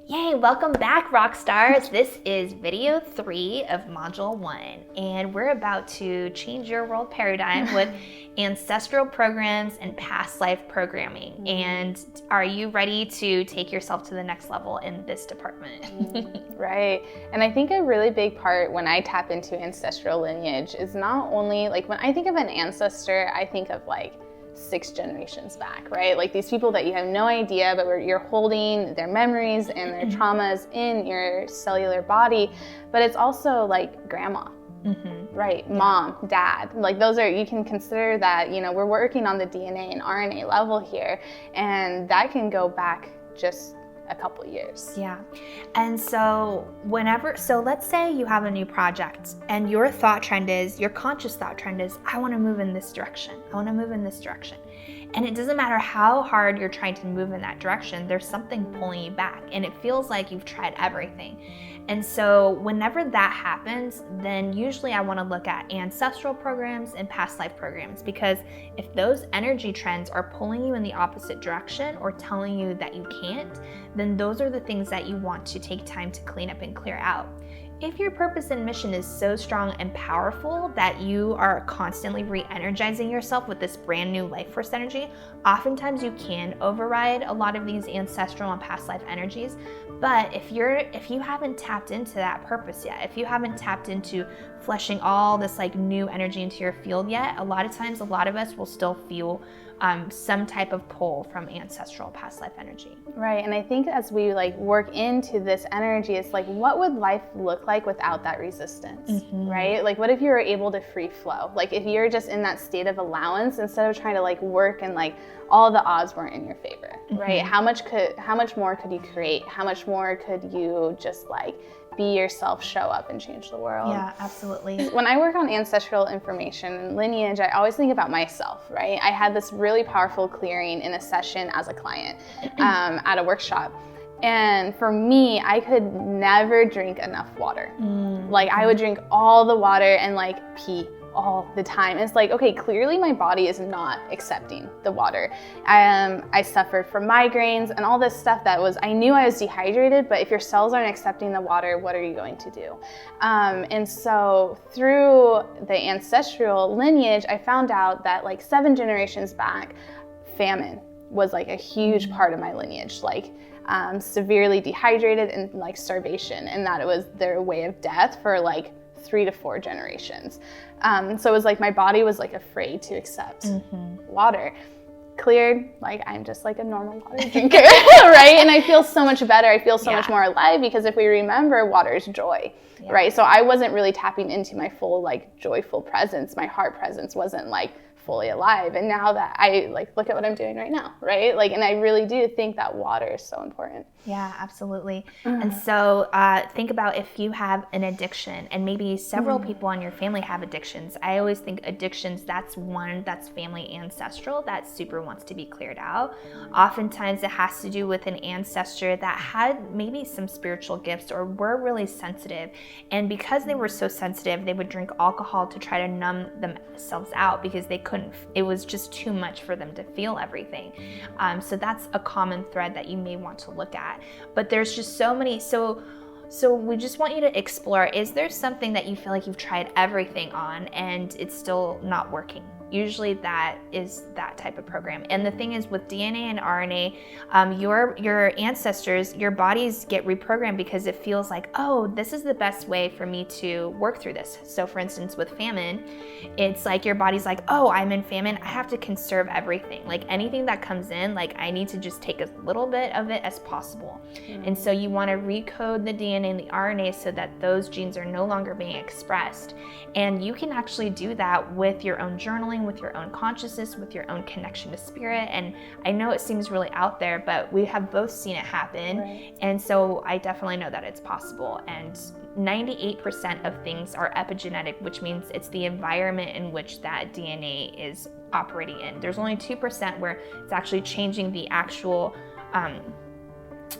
Yay, welcome back, rock stars. This is video 3 of module 1, and we're about to change your world paradigm with ancestral programs and past life programming. And are you ready to take yourself to the next level in this department? Right. And I think a really big part when I tap into ancestral lineage is not only like when I think of an ancestor, I think of like 6 generations back, right? Like these people that you have no idea, but you're holding their memories and their traumas in your cellular body. But it's also like grandma, right? Yeah. Mom, dad, like those are, you can consider that, you know, we're working on the DNA and RNA level here, and that can go back just a couple years. Yeah. And so let's say you have a new project and your thought trend is, your conscious thought trend is, I want to move in this direction. I want to move in this direction. And it doesn't matter how hard you're trying to move in that direction, there's something pulling you back and it feels like you've tried everything. And so whenever that happens, then usually I want to look at ancestral programs and past life programs, because if those energy trends are pulling you in the opposite direction or telling you that you can't, then those are the things that you want to take time to clean up and clear out. If your purpose and mission is so strong and powerful that you are constantly re-energizing yourself with this brand new life force energy, oftentimes you can override a lot of these ancestral and past life energies. But if you haven't tapped into that purpose yet, if you haven't tapped into fleshing all this like new energy into your field yet, a lot of times, a lot of us will still feel some type of pull from ancestral past life energy. Right, and I think as we like work into this energy, it's like, what would life look like without that resistance, right? Like, what if you were able to free flow? Like, if you're just in that state of allowance instead of trying to like work and like all the odds weren't in your favor, right? How much more could you create? How much more could you just like be yourself, show up, and change the world? Yeah, absolutely. When I work on ancestral information and lineage, I always think about myself, right? I had this really powerful clearing in a session as a client at a workshop. And for me, I could never drink enough water. Like I would drink all the water and like pee all the time. It's like, okay, clearly my body is not accepting the water. I suffered from migraines and all this stuff that was, I knew I was dehydrated, but if your cells aren't accepting the water, what are you going to do? And so through the ancestral lineage, I found out that like 7 generations back, famine was like a huge part of my lineage, like severely dehydrated and like starvation, and that it was their way of death for like 3 to 4 generations. So it was like my body was like afraid to accept water. Cleared, like I'm just like a normal water drinker, right? And I feel so much better. I feel so much more alive, because if we remember, water is joy, right? So I wasn't really tapping into my full like joyful presence. My heart presence wasn't like fully alive. And now that I like look at what I'm doing right now, right? Like, and I really do think that water is so important. Yeah, absolutely. And so think about if you have an addiction, and maybe several people in your family have addictions. I always think addictions, that's one that's family ancestral that super wants to be cleared out. Oftentimes it has to do with an ancestor that had maybe some spiritual gifts or were really sensitive. And because they were so sensitive, they would drink alcohol to try to numb themselves out because they couldn't, it was just too much for them to feel everything. So that's a common thread that you may want to look at. But there's just so many, so we just want you to explore, is there something that you feel like you've tried everything on and it's still not working? Usually that is that type of program. And the thing is with DNA and RNA, your ancestors, your bodies get reprogrammed because it feels like, oh, this is the best way for me to work through this. So for instance, with famine, it's like your body's like, oh, I'm in famine, I have to conserve everything. Like anything that comes in, like I need to just take as little bit of it as possible. And so you want to recode the DNA and the RNA so that those genes are no longer being expressed. And you can actually do that with your own journaling, with your own consciousness, with your own connection to spirit. And I know it seems really out there, but we have both seen it happen. Right. And so I definitely know that it's possible. And 98% of things are epigenetic, which means it's the environment in which that DNA is operating in. There's only 2% where it's actually changing the actual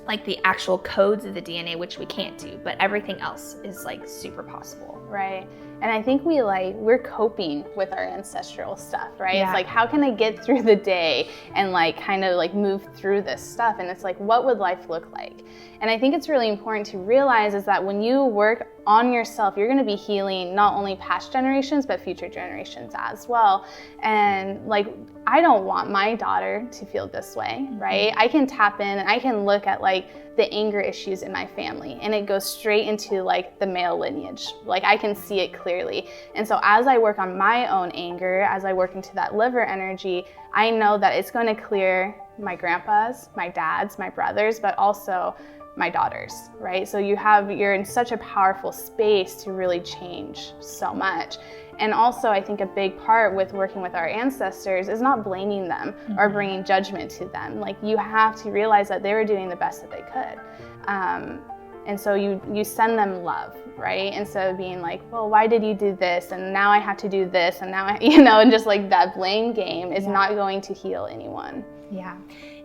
like the actual codes of the DNA, which we can't do, but everything else is like super possible. Right. And I think we're coping with our ancestral stuff, right? Yeah. It's like, how can I get through the day and like kind of like move through this stuff? And it's like, what would life look like? And I think it's really important to realize is that when you work on yourself, you're going to be healing not only past generations, but future generations as well. And like, I don't want my daughter to feel this way, right? I can tap in and I can look at like the anger issues in my family, and it goes straight into like the male lineage. Like I can see it clearly. And so as I work on my own anger, as I work into that liver energy, I know that it's going to clear my grandpas, my dads, my brothers, but also my daughters, right? So you're in such a powerful space to really change so much. And also, I think a big part with working with our ancestors is not blaming them or bringing judgment to them. Like you have to realize that they were doing the best that they could. And so you send them love, right? Instead of being like, well, why did you do this? And now I have to do this. And now and just like that blame game is not going to heal anyone. Yeah.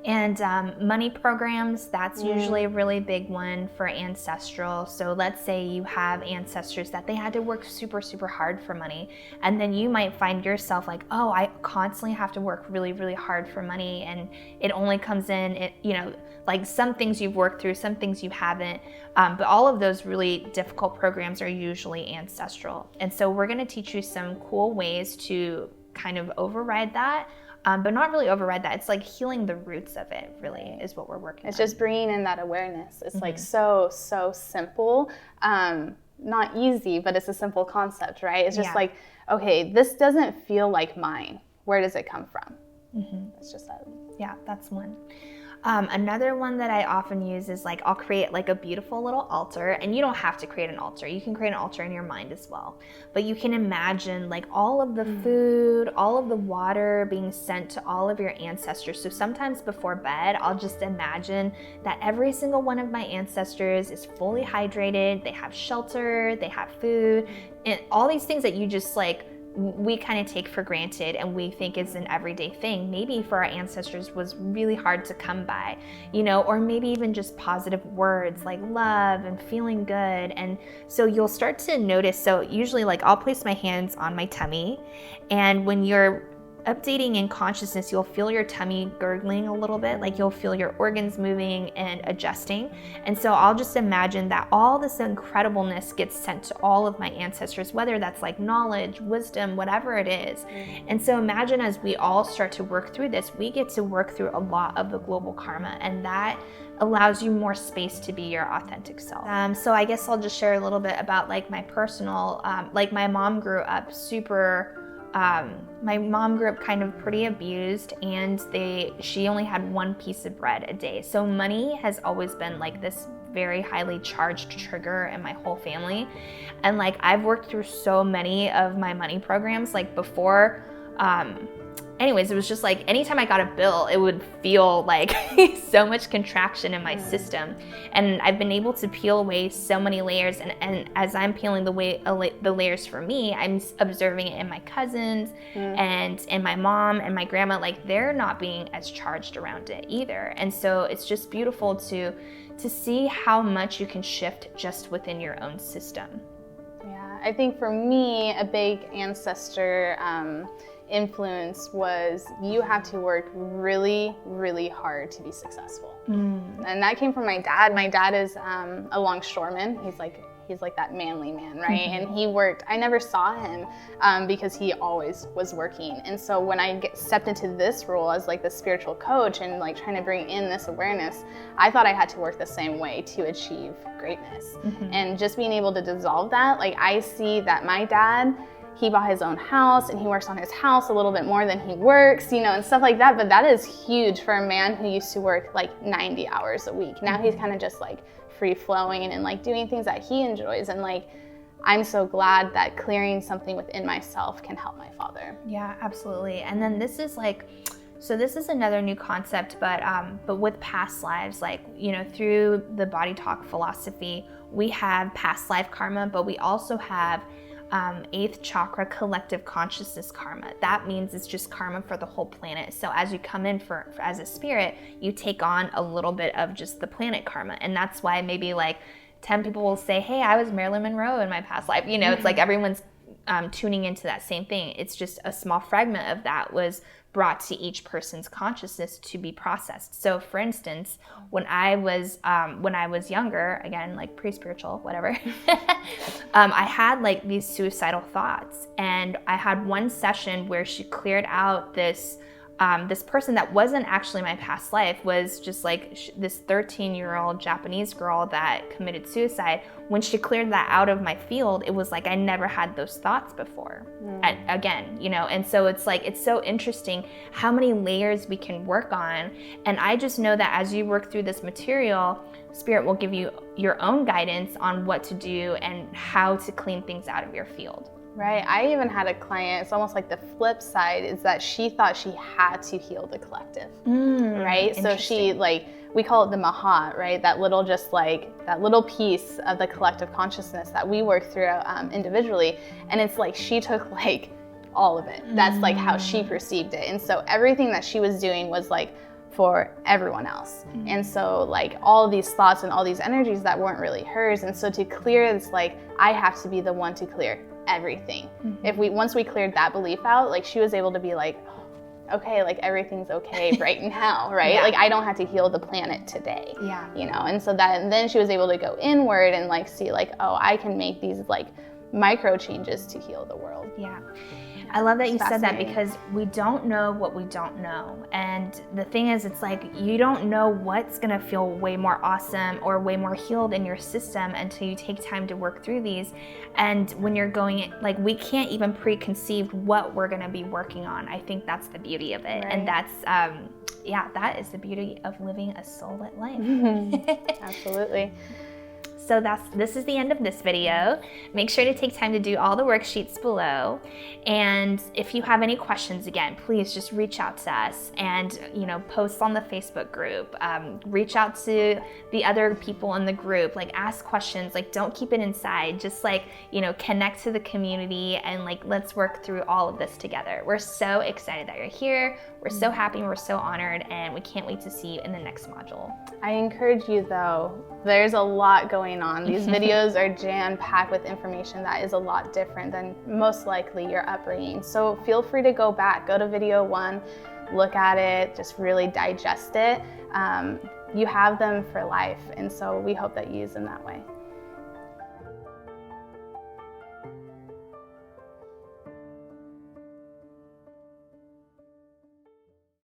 And money programs, that's usually a really big one for Ancestral. So let's say you have ancestors that they had to work super, super hard for money. And then you might find yourself like, oh, I constantly have to work really, really hard for money. And it only comes in, like some things you've worked through, some things you haven't. But all of those really difficult programs are usually ancestral. And so we're going to teach you some cool ways to kind of override that. But not really override that. It's like healing the roots of it, really, is what we're working on. It's just bringing in that awareness. It's like so simple. Not easy, but it's a simple concept, right? It's just like, okay, this doesn't feel like mine. Where does it come from? It's just that. Yeah, that's one. Another one that I often use is like, I'll create like a beautiful little altar, and you don't have to create an altar. You can create an altar in your mind as well. But you can imagine like all of the food, all of the water being sent to all of your ancestors. So sometimes before bed, I'll just imagine that every single one of my ancestors is fully hydrated. They have shelter, they have food, and all these things that you just like, we kind of take for granted and we think is an everyday thing. Maybe for our ancestors was really hard to come by, or maybe even just positive words like love and feeling good. And so you'll start to notice, so usually like I'll place my hands on my tummy, and when you're updating in consciousness, you'll feel your tummy gurgling a little bit, like you'll feel your organs moving and adjusting. And so I'll just imagine that all this incredibleness gets sent to all of my ancestors, whether that's like knowledge, wisdom, whatever it is. And so imagine as we all start to work through this, we get to work through a lot of the global karma, and that allows you more space to be your authentic self. So I guess I'll just share a little bit about like my personal, like my mom grew up my mom grew up kind of pretty abused, and she only had one piece of bread a day. So money has always been like this very highly charged trigger in my whole family. And like I've worked through so many of my money programs, like before, anyways, it was just like anytime I got a bill, it would feel like so much contraction in my system. And I've been able to peel away so many layers. And as I'm peeling the layers for me, I'm observing it in my cousins and in my mom and my grandma. Like they're not being as charged around it either. And so it's just beautiful to see how much you can shift just within your own system. Yeah, I think for me, a big ancestor influence was you have to work really, really hard to be successful. And that came from my dad. My dad is a longshoreman. He's like that manly man, right? And he worked. I never saw him because he always was working. And so when I stepped into this role as like the spiritual coach and like trying to bring in this awareness, I thought I had to work the same way to achieve greatness. And just being able to dissolve that, like I see that my dad, he bought his own house and he works on his house a little bit more than he works, and stuff like that. But that is huge for a man who used to work like 90 hours a week. Now he's kind of just like free flowing and like doing things that he enjoys. And like, I'm so glad that clearing something within myself can help my father. Yeah, absolutely. And then this is like, so this is another new concept, but with past lives, like, through the body talk philosophy, we have past life karma, but we also have 8th chakra collective consciousness karma. That means it's just karma for the whole planet. So as you come in as a spirit, you take on a little bit of just the planet karma. And that's why maybe like 10 people will say, hey, I was Marilyn Monroe in my past life. It's like everyone's tuning into that same thing. It's just a small fragment of that was brought to each person's consciousness to be processed. So for instance, when I was younger, again, like pre-spiritual, whatever, I had like these suicidal thoughts. And I had one session where she cleared out this person that wasn't actually my past life, was just like this 13-year-old Japanese girl that committed suicide. When she cleared that out of my field, it was like I never had those thoughts before. Again, and so it's like, it's so interesting how many layers we can work on. And I just know that as you work through this material, Spirit will give you your own guidance on what to do and how to clean things out of your field. Right. I even had a client, it's almost like the flip side is that she thought she had to heal the collective, right? So she, like, we call it the Mahat, right? That little, just like, that little piece of the collective consciousness that we work through individually. And it's like she took like all of it. That's like how she perceived it. And so everything that she was doing was like for everyone else. And so like all of these thoughts and all these energies that weren't really hers. And so to clear, it's like, I have to be the one to clear everything. Once we cleared that belief out, like she was able to be like, oh, okay, like everything's okay right now, right? Like I don't have to heal the planet today. And so then she was able to go inward and like see like, oh, I can make these like micro changes to heal the world. I love that you said that, because we don't know what we don't know. And the thing is, it's like you don't know what's going to feel way more awesome or way more healed in your system until you take time to work through these. And when you're going, like, we can't even preconceive what we're going to be working on. I think that's the beauty of it. Right. And that's, that is the beauty of living a soul-lit life. Absolutely. So this is the end of this video. Make sure to take time to do all the worksheets below. And if you have any questions, again, please just reach out to us and, post on the Facebook group. Reach out to the other people in the group, like ask questions, like don't keep it inside. Just like, connect to the community and like, let's work through all of this together. We're so excited that you're here. We're so happy and we're so honored, and we can't wait to see you in the next module. I encourage you though, there's a lot going on. These videos are jam-packed with information that is a lot different than most likely your upbringing. So feel free to go back, go to video 1, look at it, just really digest it. You have them for life, and so we hope that you use them that way.